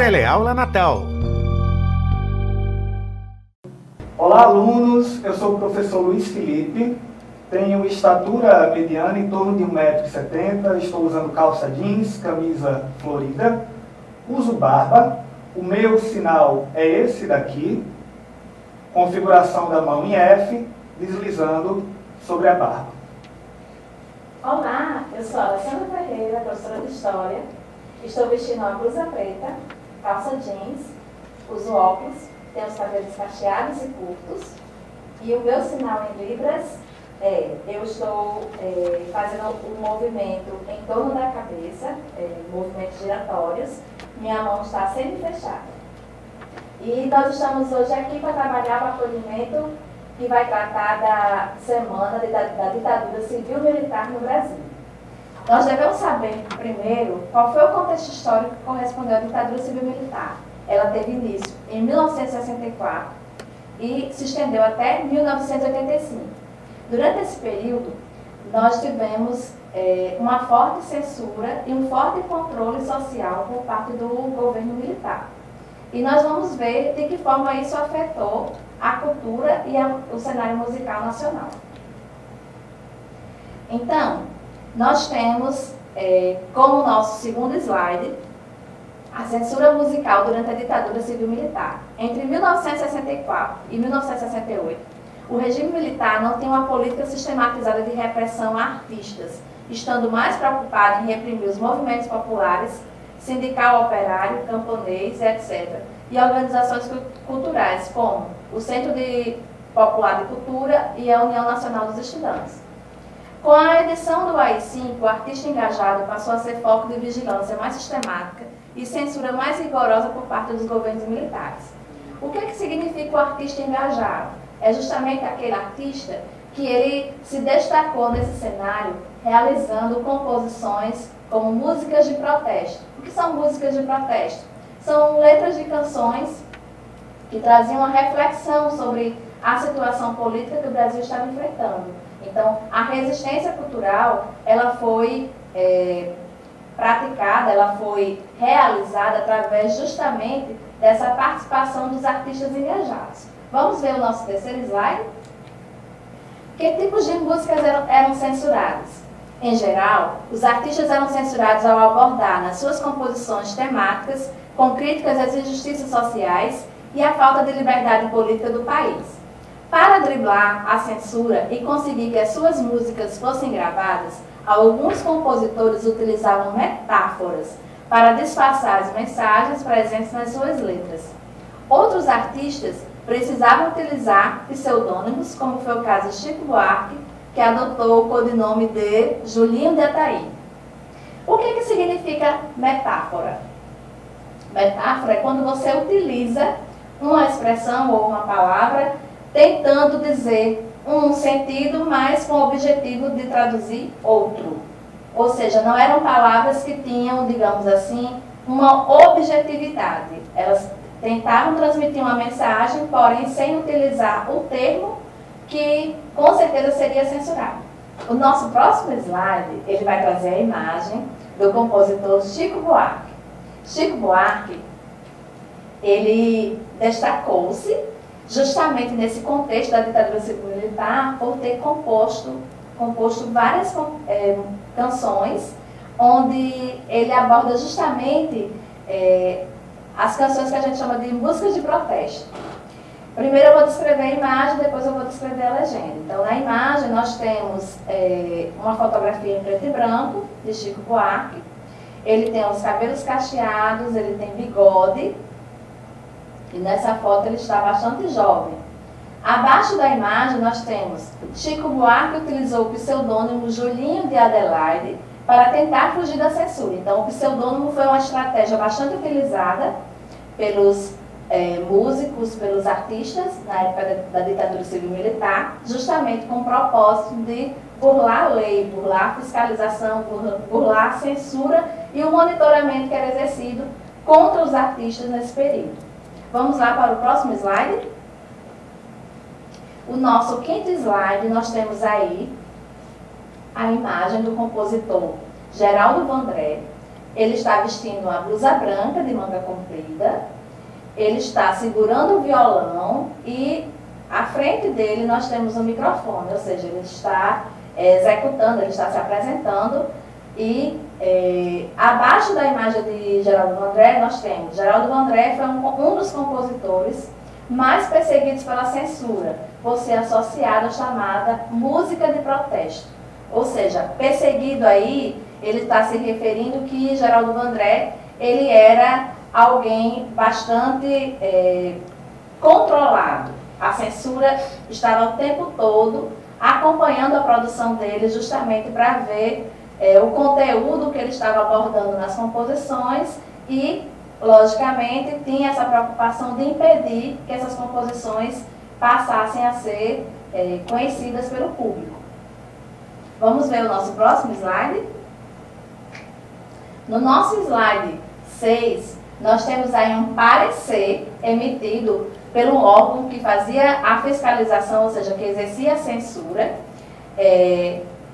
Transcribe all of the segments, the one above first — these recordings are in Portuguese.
Teleaula Natal. Olá, alunos. Eu sou o professor Luiz Felipe. Tenho estatura mediana em torno de 1,70 m. Estou usando calça jeans, camisa florida. Uso barba. O meu sinal é esse daqui. Configuração da mão em F, deslizando sobre a barba. Olá, eu sou a Alessandra Ferreira, professora de História. Estou vestindo uma blusa preta, calça jeans, uso óculos, tenho os cabelos cacheados e curtos. E o meu sinal em libras é, eu estou fazendo um movimento em torno da cabeça, movimentos giratórios. Minha mão está semi-fechada. E nós estamos hoje aqui para trabalhar o acolhimento que vai tratar da semana da ditadura civil-militar no Brasil. Nós devemos saber, primeiro, qual foi o contexto histórico que correspondeu à ditadura civil-militar. Ela teve início em 1964 e se estendeu até 1985. Durante esse período, nós tivemos uma forte censura e um forte controle social por parte do governo militar. E nós vamos ver de que forma isso afetou a cultura e o cenário musical nacional. Então, nós temos como nosso segundo slide a censura musical durante a ditadura civil-militar. Entre 1964 e 1968, o regime militar não tem uma política sistematizada de repressão a artistas, estando mais preocupado em reprimir os movimentos populares, sindical operário, camponês, etc., e organizações culturais, como o Centro Popular de Cultura e a União Nacional dos Estudantes. Com a edição do AI-5, o artista engajado passou a ser foco de vigilância mais sistemática e censura mais rigorosa por parte dos governos militares. O que significa o artista engajado? É justamente aquele artista que ele se destacou nesse cenário realizando composições como músicas de protesto. O que são músicas de protesto? São letras de canções que traziam uma reflexão sobre a situação política que o Brasil estava enfrentando. Então, a resistência cultural, ela foi praticada, ela foi realizada através justamente dessa participação dos artistas engajados. Vamos ver o nosso terceiro slide? Que tipos de músicas eram censuradas? Em geral, os artistas eram censurados ao abordar nas suas composições temáticas com críticas às injustiças sociais e à falta de liberdade política do país. Para driblar a censura e conseguir que as suas músicas fossem gravadas, alguns compositores utilizavam metáforas para disfarçar as mensagens presentes nas suas letras. Outros artistas precisavam utilizar pseudônimos, como foi o caso de Chico Buarque, que adotou o codinome de Julinho de Ataí. O que significa metáfora? Metáfora é quando você utiliza uma expressão ou uma palavra tentando dizer um sentido, mas com o objetivo de traduzir outro. Ou seja, não eram palavras que tinham, digamos assim, uma objetividade. Elas tentavam transmitir uma mensagem, porém sem utilizar o termo que com certeza seria censurado. O nosso próximo slide, ele vai trazer a imagem do compositor Chico Buarque. Chico Buarque, ele destacou-se justamente nesse contexto da ditadura civil-militar por ter composto várias canções onde ele aborda justamente as canções que a gente chama de músicas de protesto. Primeiro eu vou descrever a imagem, depois eu vou descrever a legenda. Então, na imagem nós temos uma fotografia em preto e branco de Chico Buarque. Ele tem os cabelos cacheados, ele tem bigode. E nessa foto ele está bastante jovem. Abaixo da imagem nós temos Chico Buarque utilizou o pseudônimo Julinho de Adelaide para tentar fugir da censura. Então, o pseudônimo foi uma estratégia bastante utilizada pelos músicos, pelos artistas, na época da ditadura civil-militar, justamente com o propósito de burlar a lei, burlar a fiscalização, burlar a censura e o monitoramento que era exercido contra os artistas nesse período. Vamos lá para o próximo slide. O nosso quinto slide, nós temos aí a imagem do compositor Geraldo Vandré, Ele está vestindo uma blusa branca de manga comprida, ele está segurando o violão e à frente dele nós temos um microfone, ou seja, ele está executando, ele está se apresentando e abaixo da imagem de Geraldo Vandré nós temos, Geraldo Vandré foi um dos compositores mais perseguidos pela censura, por ser associado à chamada música de protesto. Ou seja, perseguido aí, ele está se referindo que Geraldo Vandré, ele era alguém bastante controlado. A censura estava o tempo todo acompanhando a produção dele justamente para ver o conteúdo que ele estava abordando nas composições e, logicamente, tinha essa preocupação de impedir que essas composições passassem a ser conhecidas pelo público. Vamos ver o nosso próximo slide? No nosso slide 6, nós temos aí um parecer emitido pelo órgão que fazia a fiscalização, ou seja, que exercia a censura.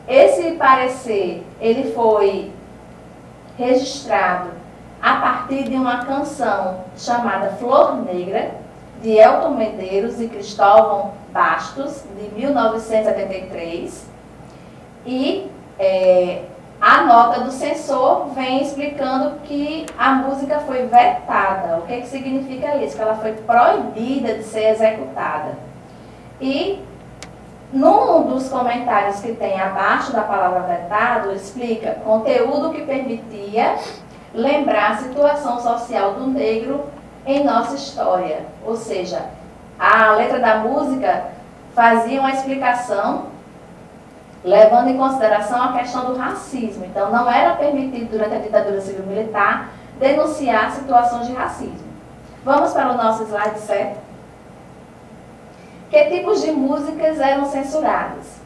Esse parecer, ele foi registrado a partir de uma canção chamada Flor Negra, de Elton Medeiros e Cristóvão Bastos, de 1973. E a nota do censor vem explicando que a música foi vetada. O que significa isso? Que ela foi proibida de ser executada. E num dos comentários que tem abaixo da palavra vetado, explica conteúdo que permitia lembrar a situação social do negro em nossa história. Ou seja, a letra da música fazia uma explicação levando em consideração a questão do racismo. Então, não era permitido, durante a ditadura civil-militar, denunciar situações de racismo. Vamos para o nosso slide 7. Que tipos de músicas eram censuradas?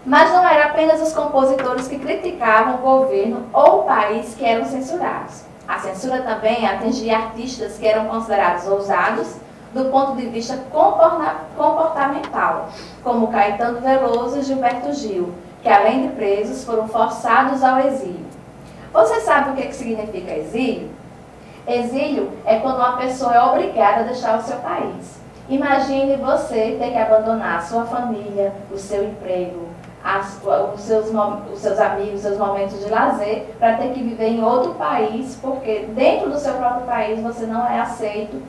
Mas não eram apenas os compositores que criticavam o governo ou o país que eram censurados. A censura também atingia artistas que eram considerados ousados do ponto de vista comportamental, como Caetano Veloso e Gilberto Gil, que além de presos foram forçados ao exílio. Você sabe o que significa exílio? Exílio é quando uma pessoa é obrigada a deixar o seu país. Imagine você ter que abandonar a sua família, o seu emprego, os seus amigos, seus momentos de lazer, para ter que viver em outro país, porque dentro do seu próprio país você não é aceito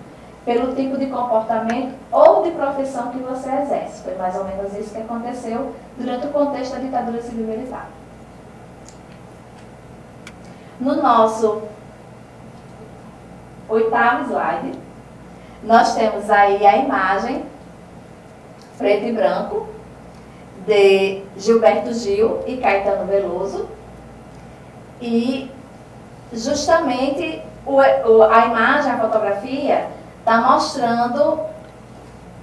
pelo tipo de comportamento ou de profissão que você exerce. Foi mais ou menos isso que aconteceu durante o contexto da ditadura civil-militar. No nosso 8º slide, nós temos aí a imagem preto e branco de Gilberto Gil e Caetano Veloso. E justamente a imagem, a fotografia, está mostrando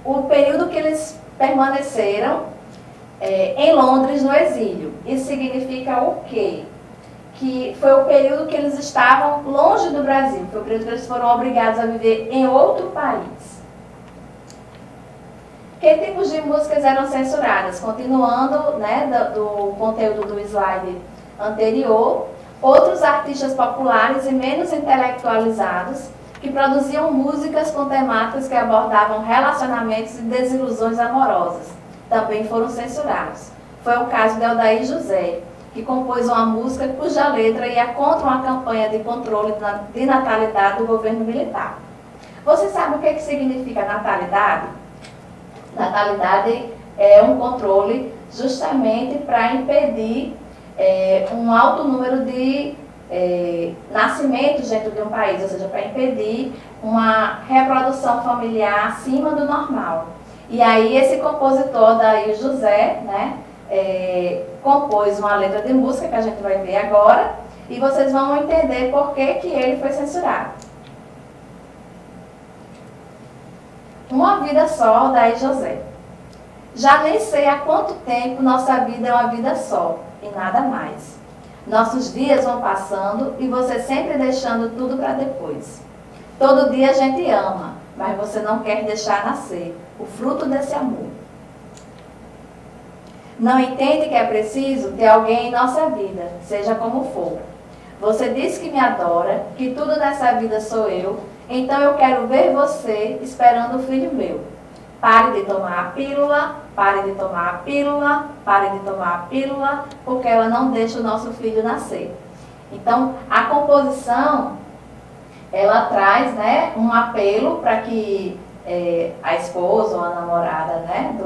o período que eles permaneceram em Londres, no exílio. Isso significa o quê? Que foi o período que eles estavam longe do Brasil, foi o período que eles foram obrigados a viver em outro país. Que tipos de músicas eram censuradas? Continuando, né, do conteúdo do slide anterior, outros artistas populares e menos intelectualizados que produziam músicas com temáticas que abordavam relacionamentos e desilusões amorosas, também foram censurados. Foi o caso de Aldair José, que compôs uma música cuja letra ia contra uma campanha de controle de natalidade do governo militar. Você sabe o que significa natalidade? Natalidade é um controle justamente para impedir um alto número de nascimentos dentro de um país, ou seja, para impedir uma reprodução familiar acima do normal. E aí esse compositor, Aldair José, né, compôs uma letra de música que a gente vai ver agora, e vocês vão entender por que ele foi censurado. Uma vida só, Aldair José. Já nem sei há quanto tempo nossa vida é uma vida só, e nada mais. Nossos dias vão passando e você sempre deixando tudo para depois. Todo dia a gente ama, mas você não quer deixar nascer o fruto desse amor. Não entende que é preciso ter alguém em nossa vida, seja como for. Você diz que me adora, que tudo nessa vida sou eu, então eu quero ver você esperando o filho meu. Pare de tomar a pílula, pare de tomar a pílula, pare de tomar a pílula, porque ela não deixa o nosso filho nascer. Então, a composição, ela traz, né, um apelo para que a esposa ou a namorada, né,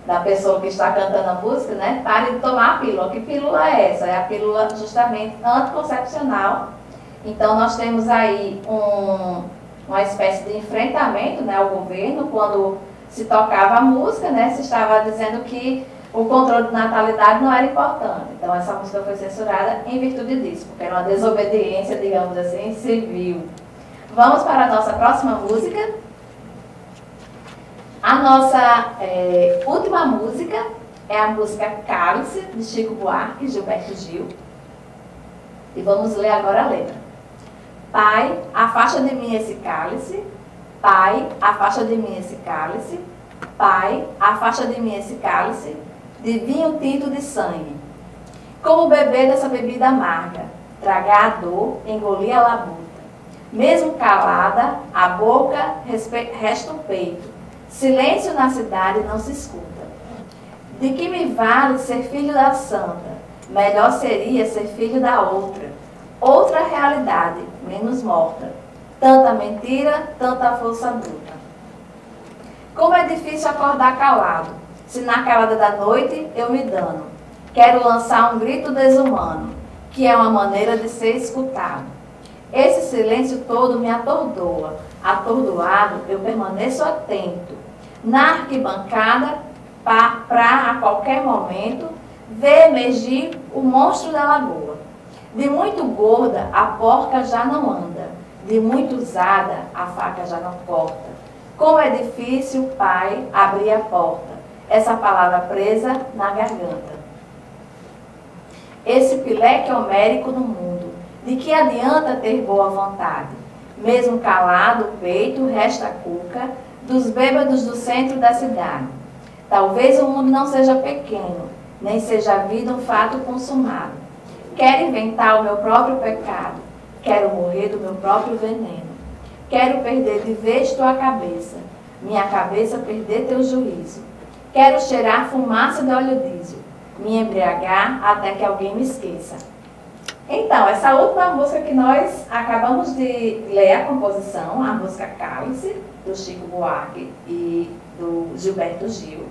da pessoa que está cantando a música, né, pare de tomar a pílula. Que pílula é essa? É a pílula justamente anticoncepcional. Então, nós temos aí uma espécie de enfrentamento, né, ao governo, quando se tocava a música, né, se estava dizendo que o controle de natalidade não era importante. Então, essa música foi censurada em virtude disso, porque era uma desobediência, digamos assim, civil. Vamos para a nossa próxima música. A nossa última música é a música Cálice, de Chico Buarque e Gilberto Gil. E vamos ler agora a letra. Pai, afasta de mim esse cálice. Pai, afasta de mim esse cálice. Pai, afasta de mim esse cálice de vinho tinto de sangue. Como beber dessa bebida amarga, tragar a dor, engolir a labuta. Mesmo calada, a boca resta o peito. Silêncio na cidade não se escuta. De que me vale ser filho da santa? Melhor seria ser filho da outra. Outra realidade, menos morta. Tanta mentira, tanta força bruta. Como é difícil acordar calado, se na calada da noite eu me dano. Quero lançar um grito desumano, que é uma maneira de ser escutado. Esse silêncio todo me atordoa. Atordoado, eu permaneço atento. Na arquibancada, para a qualquer momento, ver emergir o monstro da lagoa. De muito gorda, a porca já não anda. De muito usada, a faca já não corta. Como é difícil, pai, abrir a porta. Essa palavra presa na garganta. Esse pileque homérico no mundo. De que adianta ter boa vontade? Mesmo calado o peito, resta a cuca dos bêbados do centro da cidade. Talvez o mundo não seja pequeno, nem seja a vida um fato consumado. Quero inventar o meu próprio pecado, quero morrer do meu próprio veneno. Quero perder de vez tua cabeça, minha cabeça perder teu juízo. Quero cheirar fumaça de óleo diesel, me embriagar até que alguém me esqueça. Então, essa última música que nós acabamos de ler a composição, a música Cálice, do Chico Buarque e do Gilberto Gil,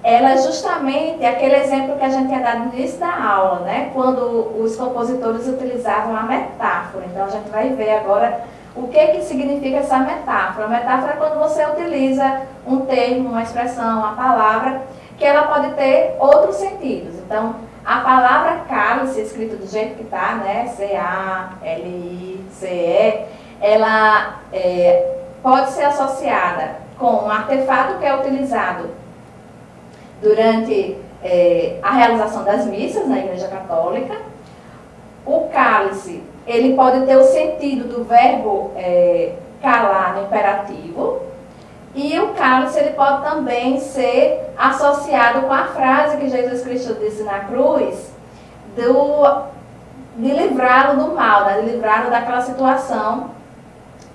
ela é justamente aquele exemplo que a gente tinha dado no início da aula, né? Quando os compositores utilizavam a metáfora. Então, a gente vai ver agora o que significa essa metáfora. A metáfora é quando você utiliza um termo, uma expressão, uma palavra, que ela pode ter outros sentidos. Então, a palavra cálice, escrita do jeito que está, né? C-A-L-I-C-E, ela pode ser associada com um artefato que é utilizado durante a realização das missas na Igreja Católica. O cálice, ele pode ter o sentido do verbo calar no imperativo. E o cálice, ele pode também ser associado com a frase que Jesus Cristo disse na cruz, de livrá-lo do mal, né? De livrá-lo daquela situação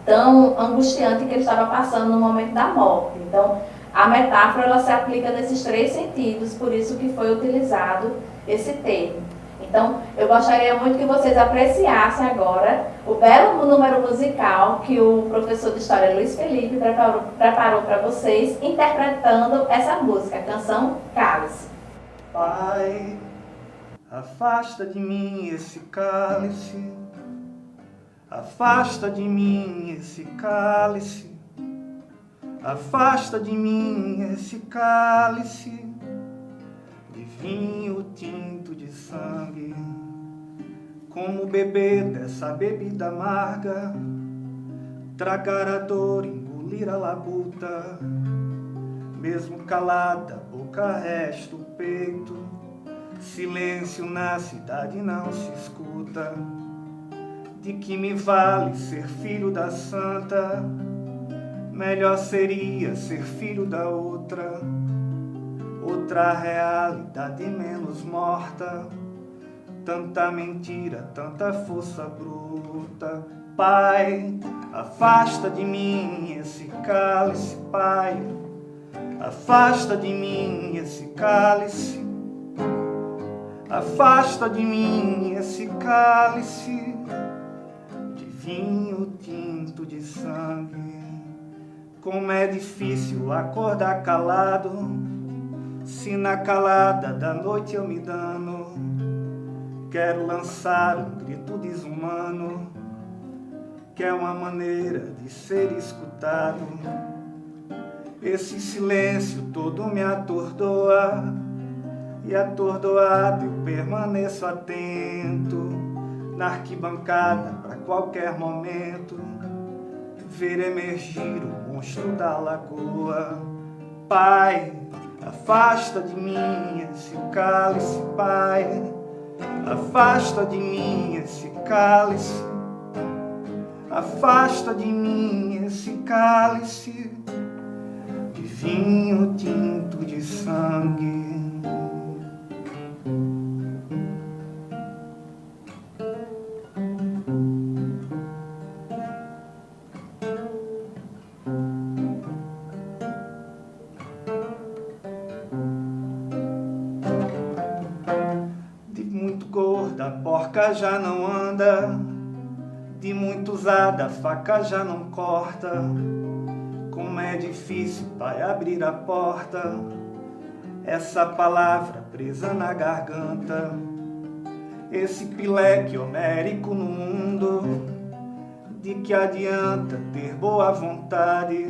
tão angustiante que ele estava passando no momento da morte. Então, a metáfora ela se aplica nesses três sentidos, por isso que foi utilizado esse termo. Então, eu gostaria muito que vocês apreciassem agora o belo número musical que o professor de História Luiz Felipe preparou para vocês, interpretando essa música, a canção Cálice. Pai, afasta de mim esse cálice, afasta de mim esse cálice, afasta de mim esse cálice de vinho tinto de sangue. Como beber dessa bebida amarga, tragar a dor, engolir a labuta. Mesmo calada, a boca resta o peito. Silêncio na cidade não se escuta. De que me vale ser filho da santa? Melhor seria ser filho da outra. Outra realidade menos morta. tanta mentira, tanta força bruta. Pai, afasta de mim esse cálice, Pai, afasta de mim esse cálice, afasta de mim esse cálice de vinho tinto de sangue. Como é difícil acordar calado, se na calada da noite eu me dano. Quero lançar um grito desumano, que é uma maneira de ser escutado. Esse silêncio todo me atordoa, e atordoado eu permaneço atento, na arquibancada pra qualquer momento ver emergir o monstro da lagoa. Pai, afasta de mim esse cálice, Pai, afasta de mim esse cálice, afasta de mim esse cálice de vinho tinto de sangue. De muito gorda a porca já não anda, de muito usada a faca já não corta. Como é difícil, Pai, abrir a porta, essa palavra presa na garganta. Esse pileque homérico no mundo, de que adianta ter boa vontade?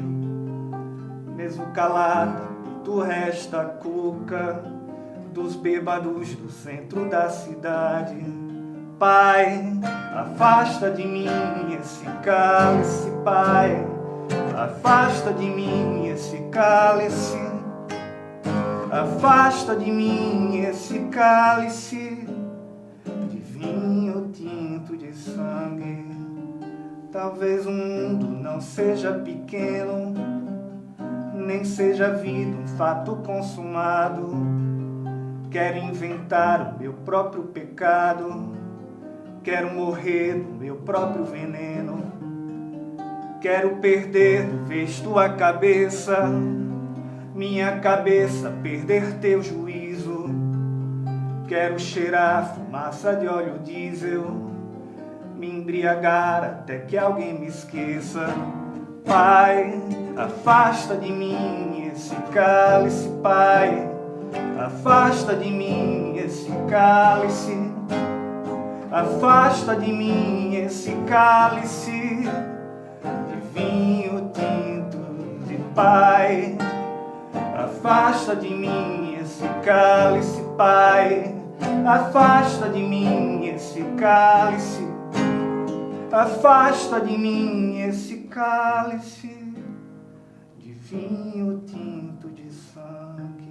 Mesmo calada, tu resta a cuca dos bêbados do centro da cidade. Pai, afasta de mim esse cálice, Pai, afasta de mim esse cálice, afasta de mim esse cálice de vinho tinto de sangue. Talvez o mundo não seja pequeno, nem seja a vida um fato consumado. Quero inventar o meu próprio pecado, quero morrer do meu próprio veneno. Quero perder do vez tua cabeça, minha cabeça perder teu juízo. Quero cheirar fumaça de óleo diesel, me embriagar até que alguém me esqueça. Pai, afasta de mim esse cálice, Pai, afasta de mim esse cálice, afasta de mim esse cálice de vinho tinto de Pai, afasta de mim esse cálice, Pai, afasta de mim esse cálice, afasta de mim esse cálice de vinho tinto de sangue.